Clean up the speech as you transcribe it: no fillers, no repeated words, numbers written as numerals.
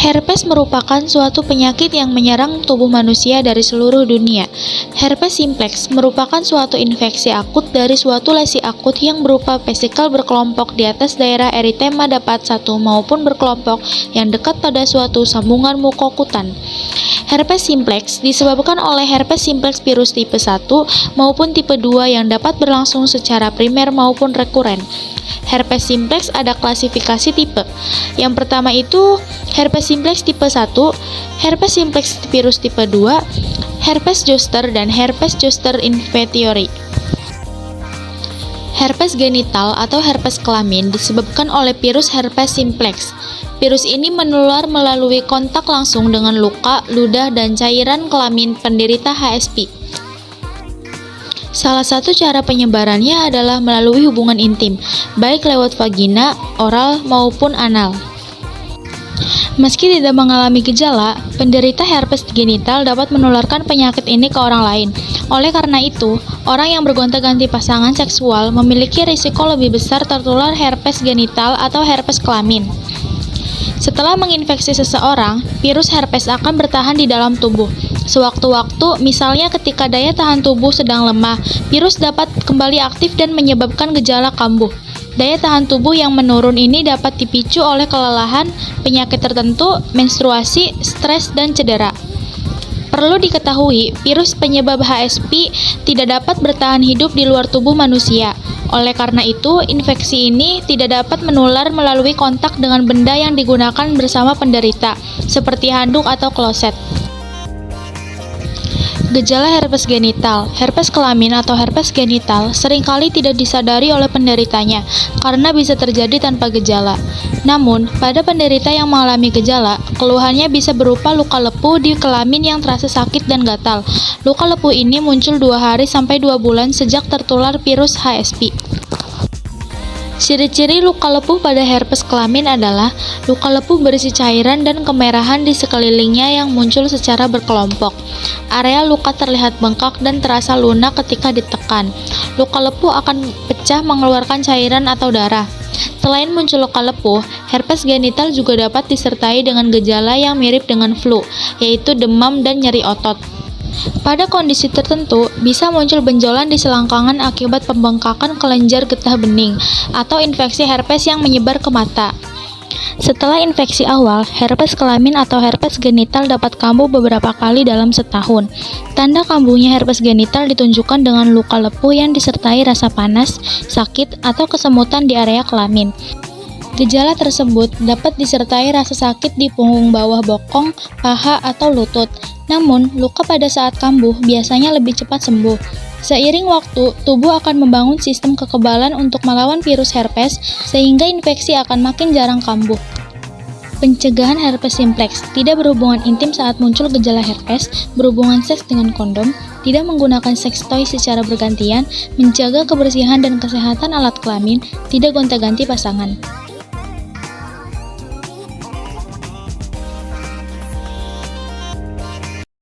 Herpes merupakan suatu penyakit yang menyerang tubuh manusia dari seluruh dunia. Herpes simplex merupakan suatu infeksi akut dari suatu lesi akut yang berupa vesikel berkelompok di atas daerah eritema dapat satu maupun berkelompok yang dekat pada suatu sambungan mukokutan. Herpes simplex disebabkan oleh herpes simplex virus tipe 1 maupun tipe 2 yang dapat berlangsung secara primer maupun rekuren. Herpes simplex ada klasifikasi tipe. Yang pertama itu herpes simplex tipe 1, herpes simplex virus tipe 2, herpes zoster dan herpes zoster inferior. Herpes genital atau herpes kelamin disebabkan oleh virus herpes simplex. Virus ini menular melalui kontak langsung dengan luka, ludah, dan cairan kelamin penderita HSP. Salah satu cara penyebarannya adalah melalui hubungan intim, baik lewat vagina, oral, maupun anal. Meski tidak mengalami gejala, penderita herpes genital dapat menularkan penyakit ini ke orang lain. Oleh karena itu, orang yang bergonta-ganti pasangan seksual memiliki risiko lebih besar tertular herpes genital atau herpes kelamin. Setelah menginfeksi seseorang, virus herpes akan bertahan di dalam tubuh. Sewaktu-waktu, misalnya ketika daya tahan tubuh sedang lemah, virus dapat kembali aktif dan menyebabkan gejala kambuh. Daya tahan tubuh yang menurun ini dapat dipicu oleh kelelahan, penyakit tertentu, menstruasi, stres, dan cedera. Perlu diketahui, virus penyebab HSP tidak dapat bertahan hidup di luar tubuh manusia. Oleh karena itu, infeksi ini tidak dapat menular melalui kontak dengan benda yang digunakan bersama penderita, seperti handuk atau kloset. Gejala herpes genital, herpes kelamin atau herpes genital seringkali tidak disadari oleh penderitanya karena bisa terjadi tanpa gejala. Namun, pada penderita yang mengalami gejala, keluhannya bisa berupa luka lepuh di kelamin yang terasa sakit dan gatal. Luka lepuh ini muncul 2 hari sampai 2 bulan sejak tertular virus HSP. Ciri-ciri luka lepuh pada herpes kelamin adalah luka lepuh berisi cairan dan kemerahan di sekelilingnya yang muncul secara berkelompok. Area luka terlihat bengkak dan terasa lunak ketika ditekan. Luka lepuh akan pecah mengeluarkan cairan atau darah. Selain muncul luka lepuh, herpes genital juga dapat disertai dengan gejala yang mirip dengan flu, yaitu demam dan nyeri otot. Pada kondisi tertentu, bisa muncul benjolan di selangkangan akibat pembengkakan kelenjar getah bening atau infeksi herpes yang menyebar ke mata. Setelah infeksi awal, herpes kelamin atau herpes genital dapat kambuh beberapa kali dalam setahun. Tanda kambuhnya herpes genital ditunjukkan dengan luka lepuh yang disertai rasa panas, sakit, atau kesemutan di area kelamin. Gejala tersebut dapat disertai rasa sakit di punggung bawah bokong, paha, atau lutut. Namun, luka pada saat kambuh biasanya lebih cepat sembuh. Seiring waktu, tubuh akan membangun sistem kekebalan untuk melawan virus herpes, sehingga infeksi akan makin jarang kambuh. Pencegahan herpes simplex: tidak berhubungan intim saat muncul gejala herpes, berhubungan seks dengan kondom, tidak menggunakan seks toy secara bergantian, menjaga kebersihan dan kesehatan alat kelamin, tidak gonta-ganti pasangan.